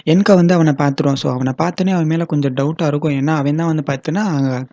என்கா வந்து அவன பார்த்துருவான். ஸோ அவன பார்த்தோனே அவன் மேல கொஞ்சம் டவுட்டா இருக்கும். ஏன்னா, அவன் தான் வந்து பார்த்தீன்னா,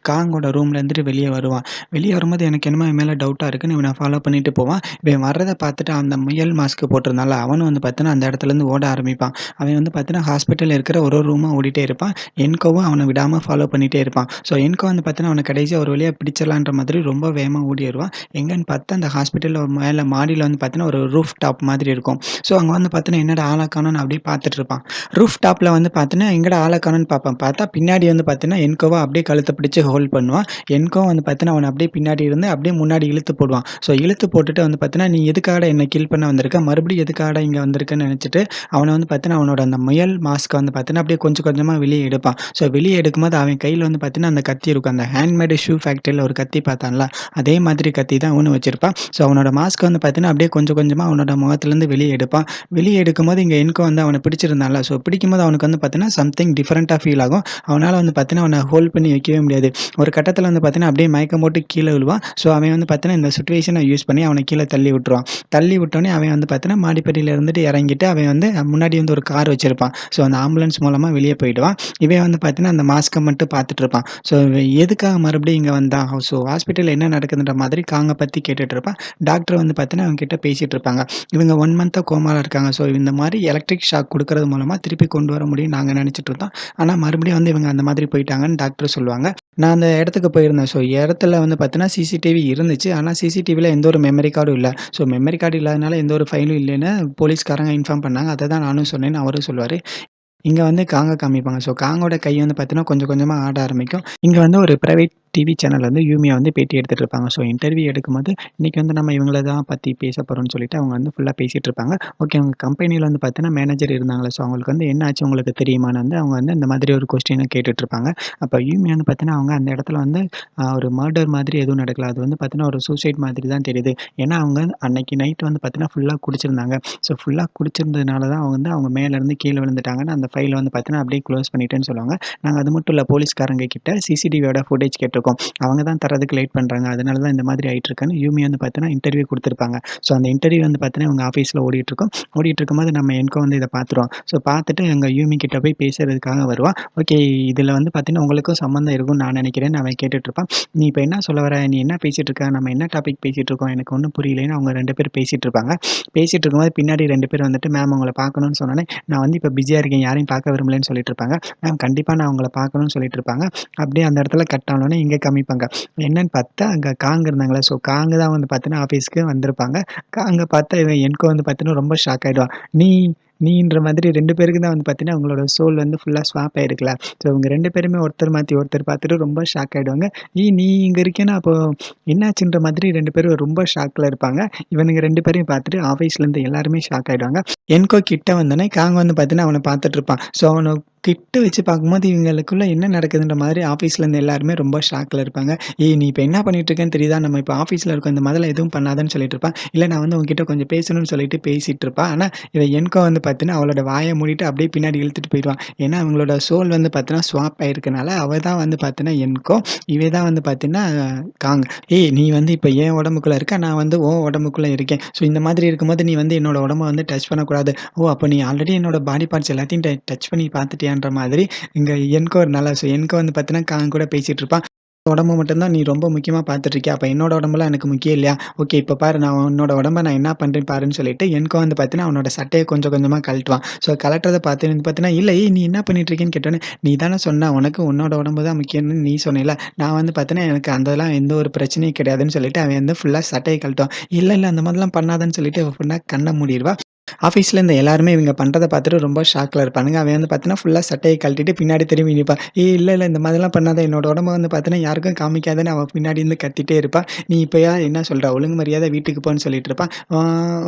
காங்கோட ரூம்ல இருந்துட்டு வெளிய வருவான். வெளிய வரும்போது எனக்கு என்னமோ இவன் மேல டவுட்டா இருக்குன்னு இவன ஃபாலோ பண்ணிட்டு போவான். இவன் வர்றத பார்த்துட்டு அந்த முயல் மாஸ்க் போட்டிருந்தான்ல, அவனும் வந்து பார்த்தீன்னா, அந்த இடத்துலேருந்து ஓட ஆரம்பிப்பான். அவன் வந்து பார்த்தீன்னா, ஹாஸ்பிட்டல்ல இருக்கிற ஒரு ஒரு ரூமா ஓடிட்டே இருப்பான். என்கோவும் அவன விடாம ஃபாலோ பண்ணிட்டே இருப்பான். ஸோ என்கோ வந்து பார்த்தீன்னா, அவன கடைசியா ஒரு வழியா பிடிச்சிடலான்ற மாதிரி ரொம்ப வேகமா ஓடி வருவான். எங்கன்னு பார்த்தா, அந்த ஹாஸ்பிட்டல்ல மேல மாடியில வந்து பார்த்தீன்னா, ஒரு ரூஃப் டாப் மாதிரி இருக்கும். ஸோ அங்க வந்து பார்த்தீன்னா, என்னடா ஆள காணோம்னு அப்படியே பார்த்துட்டு இருப்பான். ரூஃப் டாப்ல வந்து பார்த்தீன்னா, எங்கடா ஆள காணோம்னு பார்ப்பான். பார்த்தா பின்னாடி வந்து பார்த்தீன்னா, என்கோவ அப்படியே கழுத்த பிடிச்சு ஹோல்ட் பண்ணுவான். என்கோவும் வந்து பார்த்தீன்னா, அவன அப்படியே பின்னாடி இருந்து அப்படியே முன்னாடி இழுத்து போடுவான். ஸோ இழுத்து போட்டுட்டு வந்து பார்த்தீன்னா, "நீ எதுக்காடா என்ன கில் பண்ண வந்திருக்க? மறுபடியும் எதுக்காடா இங்க வந்திருக்கன்னு" நெனச்சுட்டு, அவன வந்து பார்த்தீன்னா, அவனோட அந்த முயல் மாஸ்க்க வந்து பார்த்தீன்னா, அப்படியே கொஞ்சம் கொஞ்சமா வெளிய எடுப்பான். ஸோ வெளிய எடுக்கும்போது அவன் கையில வந்து பார்த்தீங்கன்னா, அந்த கத்தி இருக்கும். அந்த ஹேண்ட்மேடு ஷூ ஃபேக்டரில ஒரு கத்தி பார்த்தான்ல, அதே மாதிரி கத்தி தான் இவனும் வச்சிருப்பான். ஸோ அவனோட மாஸ்க்க வந்து பார்த்தீங்கன்னா, அப்படியே கொஞ்சம் கொஞ்சமா அவனோட முகத்துலருந்து வெளிய எடுப்பான். வெளிய எடுக்கும்போது இங்க என்கோ வந்து அவன பிடிச்சிருந்தான்ல, ஸோ பிடிக்கும்போது அவனுக்கு வந்து பார்த்தீங்கன்னா, சம்திங் டிஃபரெண்ட்டா ஃபீல் ஆகும். அவனால வந்து பார்த்தீங்கன்னா, அவன ஹோல்ட் பண்ணி வைக்கவே முடியாது. ஒரு கட்டத்தில வந்து பார்த்தீங்கன்னா, அப்படியே மயக்கம் போட்டு கீழ விழுவான். ஸோ அவன் வந்து பார்த்தீங்கன்னா, இந்த சிச்சுவேஷன யூஸ் பண்ணி அவன கீழ தள்ளி விட்டுருவான். தள்ளி விட்டோனே அவன் வந்து பார்த்தீங்கன்னா, மாடிப்படியில இருந்துட்டு இறங்கிட்டு அவன் வந்து முன்னாடி வந்து ஒரு கார் வச்சிருப்பான். ஸோ அந்த ஆம்புலன்ஸ் மூலமா வெளிய போயிடுவான். இவன் வந்து பார்த்தீங்கன்னா, அந்த மாஸ்க்க மட்டும் பார்த்துட்டு இருப்பான். ஸோ இவன் எதுக்காக மறுபடியும் இங்க வந்தான்? ஸோ ஹாஸ்பிட்டல்ல என்ன நடக்குதுன்ற மாதிரி காங்க பத்தி கேட்டுட்டு இருப்பான். டாக்டர் வந்து பார்த்தீங்கன்னா, அவன்கிட்ட பேசிட்டு இருப்பாங்க. இவங்க 1 மந்த்தா கோமால இருக்காங்க. ஸோ இந்த மாரி எலக்ட்ரிக் ஷாக் குடுக்குறது மூலமா திருப்பி கொண்டு வர முடியும்னு நாங்க நெனச்சுட்டு இருந்தோம். ஆனா மறுபடியும் வந்து இவங்க அந்த மாதிரி போயிட்டாங்கன்னு டாக்டர் சொல்லுவாங்க. நான் அந்த இடத்துக்கு போயிருந்தேன். ஸோ இடத்துல வந்து பார்த்தீங்கன்னா, சிசிடிவி இருந்துச்சு. ஆனா சிசிடிவில எந்த ஒரு மெமரி கார்டும் இல்ல. ஸோ மெமரி கார்டு இல்லாதனால எந்த ஒரு ஃபைலும் இல்லன்னு போலீஸ்காரங்க இன்ஃபார்ம் பண்ணாங்க. அத தான் நானும் சொன்னேன்னு அவரும் சொல்லுவாரு. இங்க வந்து காங்க காமிப்பாங்க. ஸோ காங்கோட கை வந்து பார்த்தீங்கன்னா, கொஞ்சம் கொஞ்சமா ஆட ஆரம்பிக்கும். இங்க வந்து ஒரு பிரைவேட் டிவி சேனல் வந்து யூமியா வந்து பேட்டி எடுத்துட்டு இருப்பாங்க. ஸோ இன்டர்வியூ எடுக்கும்போது, இன்னைக்கு வந்து நம்ம இவங்கள தான் பத்தி பேச போறோம்ன்னு சொல்லிட்டு அவங்க வந்து ஃபுல்லா பேசிட்டு இருப்பாங்க. ஓகே அவங்க கம்பெனில வந்து பார்த்தீங்கன்னா, மேனேஜர் இருந்தாங்கல்ல. ஸோ அவங்களுக்கு வந்து என்ன ஆச்சு உங்களுக்கு தெரியுமான்னு வந்து அவங்க வந்து இந்த மாதிரி ஒரு கொஸ்டின கேட்டுட்டு இருப்பாங்க. அப்ப யூமியா வந்து பார்த்தீங்கன்னா, அவங்க அந்த இடத்துல வந்து ஒரு மர்டர் மாதிரி எதுவும் நடக்கல. அது வந்து பார்த்தீங்கன்னா, ஒரு சூசைட் மாதிரி தான் தெரியுது. ஏன்னா அவங்க அன்னைக்கு நைட் வந்து பார்த்தீங்கன்னா, ஃபுல்லா குடிச்சிருந்தாங்க. ஸோ ஃபுல்லா குடிச்சிருந்ததுனால தான் வந்து அவங்க மேலருந்து கீழ விழுந்துட்டாங்கன்னு அந்த ஃபைல வந்து பார்த்தீங்கன்னா, அப்படியே க்ளோஸ் பண்ணிட்டேன்னு சொல்லுவாங்க. நாங்க அது மட்டும் இல்ல போலீஸ்காரங்க கிட்ட சிசிடிவியோட ஃபுட்டேஜ் கேட்டிருக்கோம். அவங்க தான் தர்றதுக்கு லேட் பண்றாங்க. அதனால தான் இந்த மாதிரி ஆயிட்டுருக்குன்னு யூமி வந்து பார்த்தீங்கன்னா, இன்டர்வியூ குடுத்துருப்பாங்க. ஸோ அந்த இன்டர்வியூ வந்து பார்த்தீங்கன்னா, இவங்க ஆஃபீஸ்ல ஓடிட்டுருக்கும். ஓடிட்டுருக்கும்போது நம்ம என்கோ வந்து இத பார்த்துருவோம். ஸோ பார்த்துட்டு எங்க யூமி கிட்ட போய் பேசுறதுக்காக வருவான். ஓகே இதுல வந்து பார்த்தீங்கன்னா, உங்களுக்கும் சம்மந்தம் இருக்கும்னு நான் நெனைக்கிறேன்னு அவன் கேட்டுட்டுருப்பான். "நீ இப்ப என்ன சொல்ல வர? நீ என்ன பேசிட்டு இருக்க? நம்ம என்ன டாபிக் பேசிட்டு இருக்கோம்? எனக்கு ஒண்ணும் புரியலைன்னு" அவங்க 2 பேரும் பேசிட்டு இருப்பாங்க. பேசிட்டு இருக்கும்போது பின்னாடி 2 பேர் வந்துட்டு, "மேம் உங்கள பார்க்கணும்னு" சொன்னோனே, "நான் வந்து இப்ப பிஸியா இருக்கேன். யாரையும் பார்க்க விரும்பலன்னு" சொல்லிட்டு இருப்பாங்க. மேம் கண்டிப்பா நான் உங்கள பார்க்கணும்னு சொல்லிட்டு இருப்பாங்க. அப்படியே அந்த இடத்துல கட் ஆனோனே இங்க காமிப்பாங்க. என்னன்னு பார்த்தா, அங்க காங் இருந்தாங்கல்ல. ஸோ காங் தான் வந்து பார்த்தீங்கன்னா, ஆஃபீஸ்க்கு வந்திருப்பாங்க. காங்க பார்த்தா இவன் என்கோ வந்து பார்த்தீங்கன்னா, ரொம்ப ஷாக் ஆயிடுவான். நீ நீன்ற மாதிரி 2 பேருக்கு தான் வந்து பார்த்தீங்கன்னா, அவங்களோட சோல் வந்து ஃபுல்லா ஸ்வாப் ஆயிருக்குல்ல. ஸோ இவங்க 2 பேருமே ஒருத்தர் மாத்தி ஒருத்தர் பார்த்துட்டு ரொம்ப ஷாக் ஆயிடுவாங்க. நீ இங்க இருக்கேன்னா, அப்போ என்னாச்சுன்ற மாதிரி 2 பேரும் ரொம்ப ஷாக்ல இருப்பாங்க. இவனுங்க 2 பேரையும் பார்த்துட்டு ஆஃபீஸ்லேருந்து எல்லாருமே ஷாக் ஆயிடுவாங்க. என்கோ கிட்ட வந்தோனே, காங் வந்து பார்த்தீங்கன்னா, அவன பார்த்துட்டு இருப்பான். ஸோ அவன கிட்ட வச்சு பார்க்கும்போது, இவங்களுக்குள்ள என்ன நடக்குதுன்ற மாதிரி ஆஃபீஸ்லேருந்து எல்லாருமே ரொம்ப ஷாக்ல இருப்பாங்க. "ஏய்! நீ இப்ப என்ன பண்ணிட்டு இருக்கன்னு தெரியுதா? நம்ம இப்ப ஆஃபீஸ்ல இருக்கோம். இந்த மாதிரிலாம் எதுவும் பண்ணாதன்னு" சொல்லிட்டு இருப்பான். "இல்ல நான் வந்து உன்கிட்ட கொஞ்சம் பேசணும்னு" சொல்லிட்டு பேசிட்டு இருப்பான். ஆனா, இவன் என்கோ வந்து பார்த்தீங்கன்னா, அவளோட வாய மூடிட்டு அப்படியே பின்னாடி இழுத்துட்டு போயிருவான். ஏன்னா, அவங்களோட சோல் வந்து பார்த்தீங்கன்னா, ஸ்வாப் ஆயிருக்கனால, அவ தான் வந்து பார்த்தீங்கன்னா என்கோ, இவ தான் வந்து பார்த்தீங்கன்னா காங். "ஏய்! நீ வந்து இப்ப என் உடம்புக்குள்ள இருக்க. நான் வந்து உன் உடம்புக்குள்ள இருக்கேன். ஸோ இந்த மாதிரி இருக்கும்போது, நீ வந்து என்னோட உடம்ப வந்து டச் பண்ணக்கூடாது. ஓ! அப்ப நீ ஆல்ரெடி என்னோட பாடி பார்ட்ஸ் எல்லாத்தையும் டச் பண்ணி பார்த்துட்டியான்ற மாதிரி இங்க என்கோ இருந்தால, ஸோ என்கோ வந்து பார்த்தீங்கன்னா, காங் கூட பேசிட்டு இருப்பான். உடம்ப மட்டும் தான் நீ ரொம்ப முக்கியமா பார்த்துட்டு இருக்கியா? அப்ப என்னோட உடம்பெல்லாம் எனக்கு முக்கியம் இல்லையா? ஓகே இப்ப பாரு நான் உன்னோட உடம்ப நான் என்ன பண்றேன் பாருன்னு சொல்லிட்டு என்கோ வந்து பார்த்தீங்கன்னா, அவனோட சட்டைய கொஞ்சம் கொஞ்சமா கழட்டுவான். ஸோ கழட்டுறத பார்த்து வந்து பார்த்தீங்கன்னா, இல்ல ஏய் நீ என்ன பண்ணிட்டு இருக்கேன்னு கேட்டோனே, நீ தானே சொன்ன உனக்கு உன்னோட உடம்பு தான் முக்கியம்னு நீ சொன்னேல்ல. நான் வந்து பார்த்தீங்கன்னா, எனக்கு அதெல்லாம் எந்த ஒரு பிரச்சனையும் கிடையாதுன்னு சொல்லிட்டு அவன் வந்து ஃபுல்லா சட்டைய கழட்டுவான். இல்ல அந்த மாதிரிலாம் பண்ணாதன்னு சொல்லிட்டு அவ ஃபுல்லா கண்ண மூடிருவா. ஆஃபீஸ்ல இருந்த எல்லாருமே இவங்க பண்றத பார்த்துட்டு ரொம்ப ஷாக்ல இருப்பானுங்க. அவன் வந்து பார்த்தீங்கன்னா, ஃபுல்லா சட்டைய கழட்டிட்டு பின்னாடி திரும்பி நிப்பான். "ஏய் இல்ல இந்த மாதிரிலாம் பண்ணாத. என்னோட உடம்ப வந்து பார்த்தீங்கன்னா, யாருக்கும் காமிக்காதன்னு" அவன் பின்னாடி இருந்து கத்திட்டே இருப்பான். "நீ இப்ப என்ன சொல்ற? ஒழுங்கு மரியாதையா வீட்டுக்கு போன்னு" சொல்லிட்டு இருப்பான்.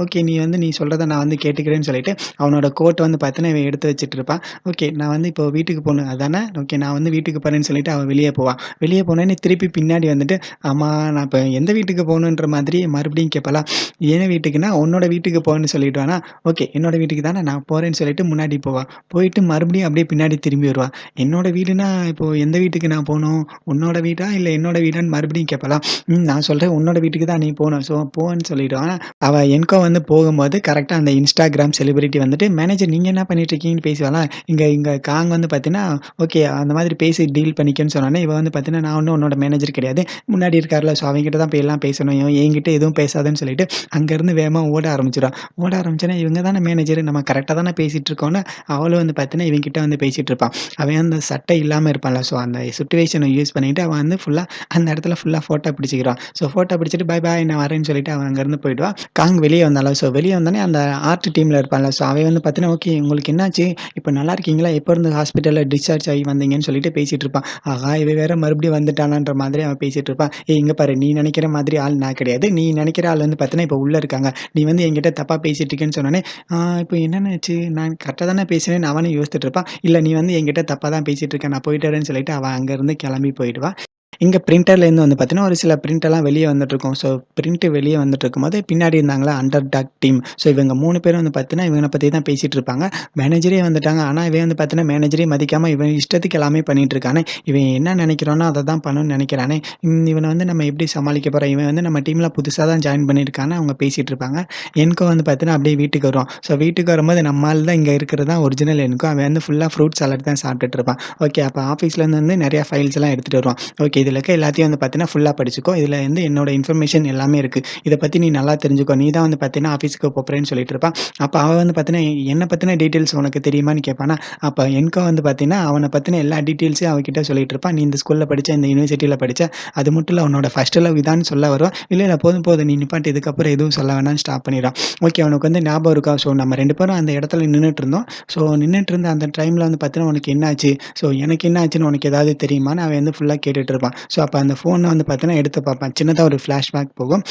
ஓகே நீ சொல்றத நான் வந்து கேட்டுக்கிறேன்னு சொல்லிட்டு, அவனோட கோட்ட வந்து பார்த்தீங்கன்னா, இவன் எடுத்து வச்சுட்டு இருப்பான். ஓகே நான் வந்து இப்போ வீட்டுக்கு போணும் அதானே? ஓகே நான் வந்து வீட்டுக்கு போறேன்னு சொல்லிட்டு அவன் வெளிய போவான். வெளிய போனோனே திருப்பி பின்னாடி வந்துட்டு, "ஆமா நான் இப்ப எந்த வீட்டுக்கு போகணுன்ற" மாதிரி மறுபடியும் கேட்பாளா? "என் வீட்டுக்குன்னா, உன்னோட வீட்டுக்கு போன்னு" சொல்லிடுவானா? ஓகே என்னோட வீட்டுக்கு தானே நான் போறேன்னு சொல்லிட்டு முன்னாடி போவா. போயிட்டு மறுபடியும் அப்படியே பின்னாடி திரும்பி வருவா. என்னோட வீடுனா இப்போ எந்த வீட்டுக்கு நான் போணும்? உன்னோட வீடா? இல்ல என்னோட வீடான்னு மறுபடியும் கேட்பாளாம். நான் சொல்றேன் உன்னோட வீட்டுக்கு தான் நீ போணும். ஸோ போன்னு சொல்லிடுவேன். அவ என்கோ வந்து போகும்போது கரெக்ட்டா அந்த Instagram செலிபிரிட்டி வந்துட்டு, "மேனேஜர் நீங்க என்ன பண்ணிட்டு இருக்கீங்கன்னு?" பேசுவாளா. இங்க இங்க காங் வந்து பார்த்தீங்கன்னா, ஓகே அந்த மாதிரி பேசி டீல் பண்ணிக்கன்னு சொன்னோனே, இவ வந்து பார்த்தீங்கன்னா, "நான் ஒண்ணும் உன்னோட மேனேஜர் கிடையாது. முன்னாடி இருக்கார்ல, ஸோ அவன்கிட்ட தான் போய் எல்லாம் பேசணும். இவன் என்கிட்ட எதுவும் பேசாதன்னு" சொல்லிட்டு, அங்கருந்து வேகமா ஓட ஆரம்பிச்சுருவா. ஓட ஆரம்பிச்சோனே, இவங்க தானே மேனேஜர் நம்ம கரெக்ட்டா தானே பேசிட்டு இருக்கோம்னு, அவளும் வந்து பார்த்தீங்கன்னா, இவன்கிட்ட வந்து பேசிட்டு இருப்பா. அவன் அந்த சட்டை இல்லாம இருப்பான்ல, ஸோ அந்த சிச்சுவேஷன யூஸ் பண்ணிட்டு, அவன் வந்து அந்த இடத்துல ஃபுல்லா ஃபோட்டோ பிடிச்சுக்கிறான். ஸோ ஃபோட்டோ பிடிச்சுட்டு, "பாய் பாய் நான் வரேன்னு" சொல்லிட்டு அவன் அங்கருந்து போயிடுவா. காங் வெளிய வந்தாளா, ஸோ வெளிய வந்தோனே அந்த ஆர்ட் டீம்ல இருப்பான்ல, ஸோ அவன் வந்து பார்த்தீங்கன்னா, "ஓகே உங்களுக்கு என்னாச்சு? இப்ப நல்லா இருக்கீங்களா? எப்ப இருந்து ஹாஸ்பிட்டல்ல டிஸ்சார்ஜ் ஆகி வந்தீங்கன்னு?" சொல்லிட்டு பேசிட்டு இருப்பான். ஆஹா! இவன் வேற மறுபடியும் வந்துட்டானான்ற மாதிரி அவன் பேசிட்டு இருப்பான். "ஏய் இங்க பாரு, நீ நெனைக்கிற மாதிரி ஆள் நான் கிடையாது. நீ நெனைக்கிற ஆள் வந்து பார்த்தீங்கன்னா, இப்ப உள்ள இருக்காங்க. நீ வந்து என்கிட்ட தப்பா பேசிட்டு இருக்கேன்னு" சொன்னோனே, இப்ப என்னென்ன ஆச்சு? நான் கரெக்ட்டா தானே பேசினேன்னு அவனும் யோசிச்சுட்டு இருப்பான். "இல்ல நீ வந்து என்கிட்ட தப்பா தான் பேசிட்டு இருக்க. நான் போயிட்டு வரேன்னு" சொல்லிட்டு அவ அங்கருந்து கெளம்பி போயிடுவா. இங்க பிரிண்டர்லேருந்து வந்து பார்த்தீங்கன்னா, ஒரு சில பிரிண்டெல்லாம் வெளிய வந்துட்டுருக்கும். ஸோ பிரிண்ட் வெளிய வந்துட்டுருக்கும்போது, பின்னாடி இருந்தாங்கல்ல அண்டர் டாக் டீம். ஸோ இவங்க 3 பேரும் வந்து பார்த்தீங்கன்னா, இவன பத்தி தான் பேசிட்டு இருப்பாங்க. மேனேஜரே வந்துட்டாங்க. ஆனா, இவன் வந்து பார்த்தீங்கன்னா, மேனேஜரே மதிக்காம இவன் இஷ்டத்துக்கு எல்லாமே பண்ணிட்டு இருக்கானே. இவன் என்ன நெனைக்கிறானோ, அத தான் பண்ணணும்னு நெனைக்கிறானே. இவன வந்து நம்ம எப்படி சமாளிக்க போறோம்? இவன் வந்து நம்ம டீம்ல புதுசா தான் ஜாயின் பண்ணியிருக்கான்னு அவங்க பேசிட்டு இருப்பாங்க. என்கோ வந்து பார்த்தீங்கன்னா, அப்படியே வீட்டுக்கு வருவான். ஸோ வீட்டுக்கு வரும்போது நம்ம ஆள் தான் இங்க இருக்கிறது தான் ஒரிஜினல் என்கோ. அவன் வந்து ஃபுல்லா ஃப்ரூட் சாலட் தான் சாப்பிட்டுட்டு இருப்பான். ஓகே, அப்ப ஆஃபீஸ்லேருந்து வந்து நெறைய ஃபைல்ஸ்லாம் எடுத்துட்டு வருவான். ஓகே. இதுல இருக்க எல்லாத்தையும் வந்து பார்த்தீங்கன்னா, ஃபுல்லா படிச்சுக்கோ. இதுல வந்து என்னோட இன்ஃபர்மேஷன் எல்லாமே இருக்கு. இத பத்தி நீ நல்லா தெரிஞ்சுக்கோ. நீ தான் வந்து பார்த்தீங்கன்னா, ஆஃபீஸ்க்கு போப்போறேன்னு சொல்லிட்டு இருப்பான். அப்ப அவன் வந்து பார்த்தீங்கன்னா, என்ன பத்தின டீட்டெயில்ஸ் உனக்கு தெரியுமான்னு கேட்பானா? அப்ப என்கோ வந்து பார்த்தீங்கன்னா, அவன பத்தின எல்லா டீட்டெயில்ஸையும் அவகிட்ட சொல்லிட்டு இருப்பான். நீ இந்த ஸ்கூல்ல படிச்ச, இந்த யுனிவர்சிட்டில படிச்ச, அது மட்டும் இல்ல உன்னோட ஃபர்ஸ்ட் லவ் இதான்னு சொல்ல வருவான். இல்ல, இல்ல போதும், போதும் நீ நிப்பாட்டு. இதுக்கப்புறம் எதுவும் சொல்ல வேணாம்னு ஸ்டாப் பண்ணிடுறான். ஓகே. அவனுக்கு வந்து ஞாபகம் இருக்கா? ஸோ நம்ம 2 பேரும் அந்த இடத்துல நின்னுட்டு இருந்தோம். ஸோ நின்னுட்டு இருந்த அந்த டைம்ல வந்து பார்த்தீங்கன்னா, உனக்கு என்ன ஆச்சு? ஸோ எனக்கு என்ன ஆச்சுன்னு உனக்கு ஏதாவது தெரியுமான்னு அவன் வந்து ஃபுல்லா கேட்டுட்டு இருப்பான். ஸோ அப்ப அந்த ஃபோன வந்து பார்த்தீங்கன்னா, எடுத்து பார்ப்பான். சின்னதா ஒரு ஃபிளாஷ்பேக் போகும்.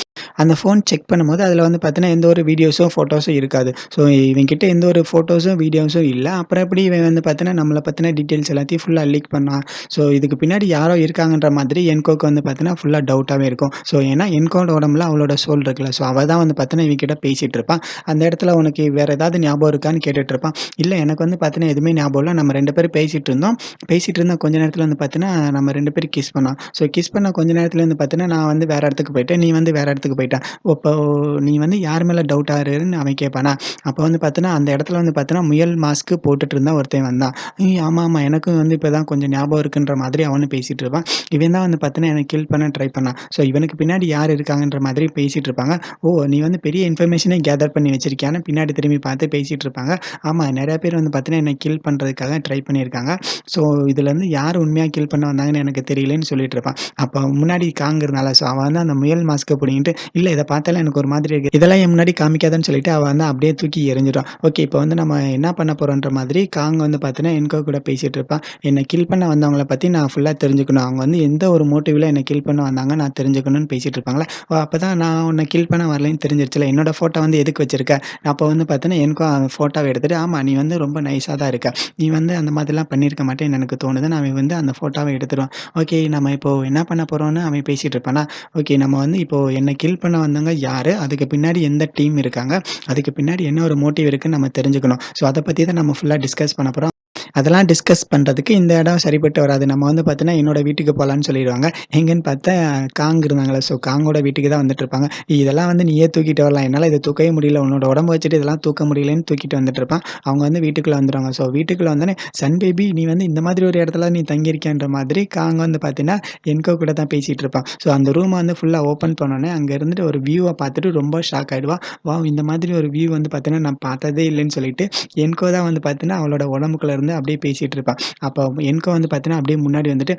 அந்த ஃபோன் செக் பண்ணும்போது, அதில வந்து பார்த்தீங்கன்னா, எந்த ஒரு வீடியோஸோ, ஃபோட்டோஸோ இருக்காது. ஸோ இவன்கிட்ட எந்த ஒரு ஃபோட்டோஸும், வீடியோஸும் இல்ல. அப்புறம் எப்படி இவன் வந்து பார்த்தீங்கன்னா, நம்மள பத்தின டீட்டெயில்ஸ் எல்லாத்தையும் ஃபுல்லா லீக் பண்ணான்? ஸோ இதுக்கு பின்னாடி யாரோ இருக்காங்கன்ற மாதிரி என்கோக்கு வந்து பார்த்தீங்கன்னா, ஃபுல்லா டவுட்டாவே இருக்கும். ஸோ ஏன்னா என்கோட உடம்புல அவளோட சோல் இருக்குல்ல. ஸோ அவ தான் வந்து பார்த்தீங்கன்னா, இவன்கிட்ட பேசிட்டு இருப்பா. அந்த இடத்துல உனக்கு வேற ஏதாவது ஞாபகம் இருக்கான்னு கேட்டுட்டு இருப்பான். இல்ல எனக்கு வந்து பார்த்தீங்கன்னா, எதுவுமே ஞாபகம் இல்ல. நம்ம 2 பேரும் பேசிட்டு இருந்தோம். பேசிட்டு இருந்த கொஞ்ச நேரத்தில வந்து பார்த்தீங்கன்னா, நம்ம 2 பேரும் கிஸ் பண்ணோம். ஸோ கிஸ் பண்ண கொஞ்ச நேரத்தில வந்து பார்த்தீங்கன்னா, நான் வந்து வேற இடத்துக்கு போயிட்டேன். நீ வந்து வேற இடத்துக்கு போயிட்ட. அப்போ நீ வந்து யார் மேல டவுட் ஆகுறன்னு அவன் கேட்பானா? அப்போ வந்து பார்த்தீங்கன்னா, அந்த இடத்துல வந்து பார்த்தீங்கன்னா, முயல் மாஸ்க் போட்டுட்டு இருந்த ஒருத்தன் வந்தான். ஆமா, ஆமா. எனக்கும் வந்து இப்ப தான் கொஞ்சம் ஞாபகம் இருக்குன்ற மாதிரி அவனும் பேசிட்டு இருப்பான். இவன் தான் வந்து பார்த்தீங்கன்னா, என்ன கில் பண்ண ட்ரை பண்ணான். ஸோ இவனுக்கு பின்னாடி யார் இருக்காங்கன்ற மாதிரி பேசிட்டு இருப்பாங்க. ஓ! நீ வந்து பெரிய இன்ஃபர்மேஷனே கேதர் பண்ணி வச்சிருக்கியான்னு பின்னாடி திரும்பி பார்த்து பேசிட்டு இருப்பாங்க. ஆமா, நெறைய பேர் வந்து பார்த்தீங்கன்னா, என்ன கில் பண்றதுக்காக ட்ரை பண்ணியிருக்காங்க. ஸோ இதுலருந்து யார் உண்மையா கில் பண்ண வந்தாங்கன்னு எனக்கு தெரியலன்னு சொல்லிட்டு இருப்பான். அப்ப முன்னாடி காங் இருந்தாளா, ஸோ அவ வந்து அந்த முயல் மாஸ்க்க புடுங்கிட்டு, இல்ல இத பார்த்தாலே எனக்கு ஒரு மாதிரி இருக்கு. இதெல்லாம் என் முன்னாடி காமிக்காதன்னு சொல்லிட்டு அவ வந்து அப்படியே தூக்கி எறிஞ்சிட்டா. ஓகே, இப்ப வந்து நம்ம என்ன பண்ண போறோன்ற மாதிரி காங் வந்து பார்த்தீங்கன்னா, என்கோ கூட பேசிட்டு இருப்பான். என்ன கில் பண்ண வந்தவங்கள பத்தி நான் ஃபுல்லா தெரிஞ்சுக்கணும். அவங்க வந்து எந்த ஒரு மோட்டிவ்ல என்ன கில் பண்ண வந்தாங்க நான் தெரிஞ்சுக்கணும்னு பேசிட்டு இருப்பாங்களா. ஓ! அப்பதான் நான் உன்ன கில் பண்ண வரலைன்னு தெரிஞ்சிருச்சுல. என்னோட ஃபோட்டோ வந்து எதுக்கு வச்சிருக்க? அப்ப வந்து பார்த்தீங்கன்னா, என்கோ அந்த ஃபோட்டோவ எடுத்துட்டு, ஆமா நீ வந்து ரொம்ப நைஸா தான் இருக்க. நீ வந்து அந்த மாதிரிலாம் பண்ணியிருக்க மாட்டேன்னு எனக்கு தோணுதுன்னு அவன் வந்து அந்த ஃபோட்டோவ எடுத்துருவான். ஓகே, நம்ம இப்போ என்ன பண்ண போறோம்னு அவன் பேசிட்டு இருப்பானா, ஓகே நம்ம வந்து இப்போ என்ன கில் பண்ண வந்தவங்க யாரு? அதுக்கு பின்னாடி எந்த டீம் இருக்காங்க? அதுக்கு பின்னாடி என்ன ஒரு மோட்டிவ் இருக்குன்னு நம்ம தெரிஞ்சுக்கணும். ஸோ அத பத்தி தான் நம்ம ஃபுல்லா டிஸ்கஸ் பண்ண போறோம். அதெல்லாம் டிஸ்கஸ் பண்றதுக்கு இந்த இடம் சரிப்பட்டு வராது. நம்ம வந்து பார்த்தீங்கன்னா, என்னோட வீட்டுக்கு போலான்னு சொல்லிருவாங்க. எங்கன்னு பார்த்தா காங் இருந்தாங்கல்ல, ஸோ காங்கோட வீட்டுக்கு தான் வந்துட்டுருப்பாங்க. இதெல்லாம் வந்து நீயே தூக்கிட்டு வரலாம். என்னால இத தூக்கவே முடியல. உன்னோட உடம்ப வச்சுட்டு இதெல்லாம் தூக்க முடியலன்னு தூக்கிட்டு வந்துட்டுருப்பான். அவங்க வந்து வீட்டுக்குள்ள வந்துருவாங்க. ஸோ வீட்டுக்குள்ள வந்தோனே, "சன் பேபி நீ வந்து இந்த மாதிரி ஒரு இடத்துல நீ தங்கியிருக்கியான்ற" மாதிரி காங் வந்து பார்த்தீங்கன்னா, என்கோ கூட தான் பேசிட்டு இருப்பான். ஸோ அந்த ரூம வந்து ஃபுல்லா ஓப்பன் பண்ணோனே, அங்க இருந்துட்டு ஒரு வியூவ பார்த்துட்டு ரொம்ப ஷாக் ஆயிடுவா. வாவ்! இந்த மாதிரி ஒரு வியூ வந்து பார்த்தீங்கன்னா, நான் பார்த்ததே இல்லன்னு சொல்லிட்டு, என்கோ தான் வந்து பார்த்தீங்கன்னா, அவளோட உடம்புக்குள்ள இருந்து அப்படியே பேசிட்டு இருப்பா. அப்போ என்கோ வந்து பார்த்தீங்கன்னா, அப்படியே முன்னாடி வந்துட்டு,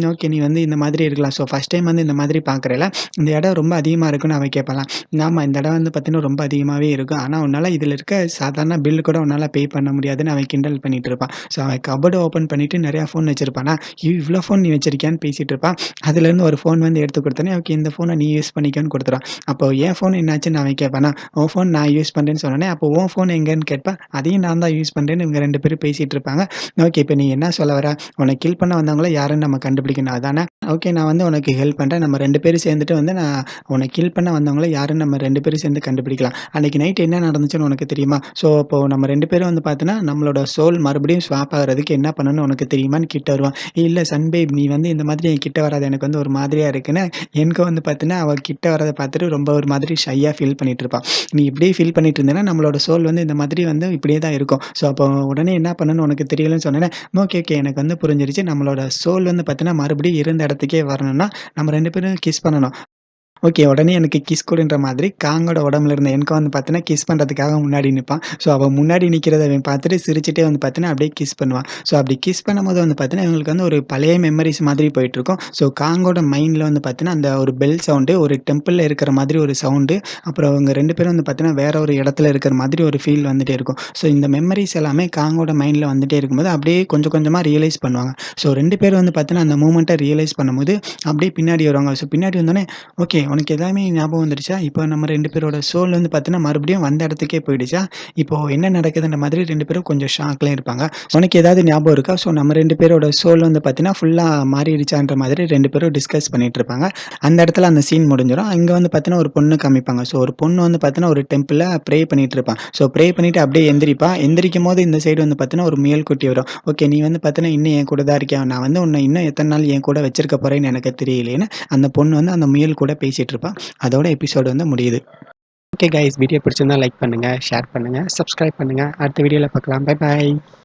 ஓகே நீ வந்து இந்த மாதிரி இருக்கலாம். ஸோ ஃபர்ஸ்ட் டைம் வந்து இந்த மாதிரி பார்க்குறேல்ல, இந்த இடம் ரொம்ப அதிகமா இருக்குன்னு அவ கேட்பாளாம். ஆமா இந்த இடம் வந்து பார்த்தீங்கன்னா, ரொம்ப அதிகமாவே இருக்கும். ஆனா உன்னால இதுல இருக்க சாதாரண பில் கூட உன்னால பே பண்ண முடியாதுன்னு அவன் கிண்டல் பண்ணிட்டு இருப்பான். ஸோ அவன் கபோர்ட ஓப்பன் பண்ணிட்டு நெறைய ஃபோன் வச்சிருப்பானா, இவ்ளோ ஃபோன் நீ வச்சிருக்கியான்னு பேசிட்டு இருப்பான். அதுலேருந்து ஒரு ஃபோன் வந்து எடுத்து குடுத்தோனே, ஓகே இந்த ஃபோன நீ யூஸ் பண்ணிக்கோன்னு குடுத்துருவான். அப்போ என் ஃபோன் என்னாச்சுன்னு அவன் கேட்பானா, உன் ஃபோன் நான் யூஸ் பண்றேன்னு சொன்னோனே, அப்போ உன் ஃபோன் எங்கன்னு கேட்பேன். அதையும் நான் தான் யூஸ் பண்றேன்னு இவங்க 2 பேரும் பேசிட்டு இருப்பாங்க. இருப்பாங்க. ஓகே இப்ப நீ என்ன சொல்ல வர? உன்ன கில் பண்ண வந்தவங்கள யாருன்னு நம்ம கண்டுபிடிக்கணும் அதானே? ஓகே நான் வந்து உனக்கு ஹெல்ப் பண்றேன். நம்ம 2 பேரும் சேர்ந்துட்டு வந்து நான் உன்ன கில் பண்ண வந்தவங்கள யாருன்னு நம்ம 2 பேரும் சேர்ந்து கண்டுபிடிக்கலாம். அன்னைக்கு நைட் என்ன நடந்துச்சுன்னு உனக்கு தெரியுமா? ஸோ அப்போ நம்ம 2 பேரும் வந்து பார்த்தீன்னா, நம்மளோட சோல் மறுபடியும் ஸ்வாப் ஆகுறதுக்கு என்ன பண்ணணும்னு உனக்கு தெரியுமான்னு கிட்ட வருவான். இல்ல சன்பேப் நீ வந்து இந்த மாதிரி என் கிட்ட வராத எனக்கு வந்து ஒரு மாதிரியா இருக்குன்னு, எனக்கு வந்து பார்த்தீன்னா, அவ கிட்ட வரத பார்த்துட்டு ரொம்ப ஒரு மாதிரி ஷையா ஃபீல் பண்ணிட்டு இருப்பா. நீ இப்படியே ஃபீல் பண்ணிட்டு இருந்தேன்னா, நம்மளோட சோல் வந்து இந்த மாதிரி வந்து இப்படியே தான் இருக்கும். ஸோ அப்போ உடனே என்ன பண்ணணும்னு உனக்கு தெரியலன்னு சொன்னோனே, ஓகே, ஓகே எனக்கு வந்து புரிஞ்சிருச்சு. நம்மளோட சோல் வந்து பார்த்தீன்னா, மறுபடியும் இருந்த இடத்துக்கே வரணும்னா, நம்ம 2 பேரும் கிஸ் பண்ணணும். ஓகே. உடனே எனக்கு கிஸ் குடுன்ற மாதிரி காங்கோட உடம்புல இருந்த என்கா வந்து பார்த்தீங்கன்னா, கிஸ் பண்றதுக்காக முன்னாடி நிப்பான். ஸோ, அவன் முன்னாடி நிக்கிறத இவன் பார்த்துட்டு சிரிச்சுட்டே வந்து பார்த்தீங்கன்னா, அப்படியே கிஸ் பண்ணுவான். ஸோ, அப்படி கிஸ் பண்ணும்போது வந்து பார்த்தீங்கன்னா, இவங்களுக்கு வந்து ஒரு பழைய மெமரீஸ் மாதிரி போயிட்டுருக்கும். ஸோ, காங்கோட மைண்ட்ல வந்து பார்த்தீங்கன்னா, அந்த ஒரு பெல் சவுண்டு, ஒரு டெம்பிள்ல இருக்கிற மாதிரி ஒரு சவுண்டு, அப்புறம் அவங்க 2 பேரும் வந்து பார்த்தீங்கன்னா, வேற ஒரு இடத்துல இருக்கிற மாதிரி ஒரு ஃபீல் வந்துட்டே இருக்கும். ஸோ, இந்த மெமரீஸ் எல்லாமே காங்கோட மைண்ட்ல வந்துட்டே இருக்கும்போது, அப்படியே கொஞ்சம் கொஞ்சமா ரியலைஸ் பண்ணுவாங்க. ஸோ, 2 பேரும் வந்து பார்த்தீங்கன்னா, அந்த மூமெண்ட்ட ரியலைஸ் பண்ணும்போது, அப்படியே பின்னாடி வருவாங்க. ஸோ, பின்னாடி வந்தோனே, ஓகே. உனக்கு எல்லாமே ஞாபகம் வந்துடுச்சா? இப்போ நம்ம 2 பேரோட சோல் வந்து பார்த்தீங்கன்னா, மறுபடியும் வந்த இடத்துக்கே போயிடுச்சா? இப்போ என்ன நடக்குதுன்ற மாதிரி 2 பேரும் கொஞ்சம் ஷாக்ல இருப்பாங்க. உனக்கு ஏதாவது ஞாபகம் இருக்கா? ஸோ நம்ம 2 பேரோட சோல் வந்து பார்த்தீங்கன்னா, ஃபுல்லா மாறிடுச்சான்ற மாதிரி 2 பேரும் டிஸ்கஸ் பண்ணிட்டு இருப்பாங்க. அந்த இடத்துல அந்த சீன் முடிஞ்சிரும். இங்க வந்து பார்த்தீங்கன்னா, ஒரு பொண்ணு காமிப்பாங்க. ஸோ ஒரு பொண்ணு வந்து பார்த்தீங்கன்னா, ஒரு டெம்பிள்ல ப்ரே பண்ணிட்டு இருப்பா. ஸோ ப்ரே பண்ணிட்டு அப்படியே எந்திரிப்பா. எந்திரிக்கும்போது இந்த சைடு வந்து பார்த்தீங்கன்னா, ஒரு முயல் குட்டி வரும். ஓகே நீ வந்து பார்த்தீங்கன்னா, இன்னும் என் கூட தான் இருக்கியா? நான் வந்து உன்ன இன்னும் எத்தன நாள் என் கூட வச்சிருக்க போறேன்னு எனக்கு தெரியலையேன்னு, அந்த பொண்ணு வந்து அந்த முயல் கூட பேசிட்டு இருப்பா. அதோட எபிசோடு வந்து முடியுது. ஓகே கைஸ் வீடியோ பிடிச்சிருந்தா லைக் பண்ணுங்க, ஷேர் பண்ணுங்க, சப்ஸ்கிரைப் பண்ணுங்க. அடுத்த வீடியோல பார்க்கலாம். Bye bye.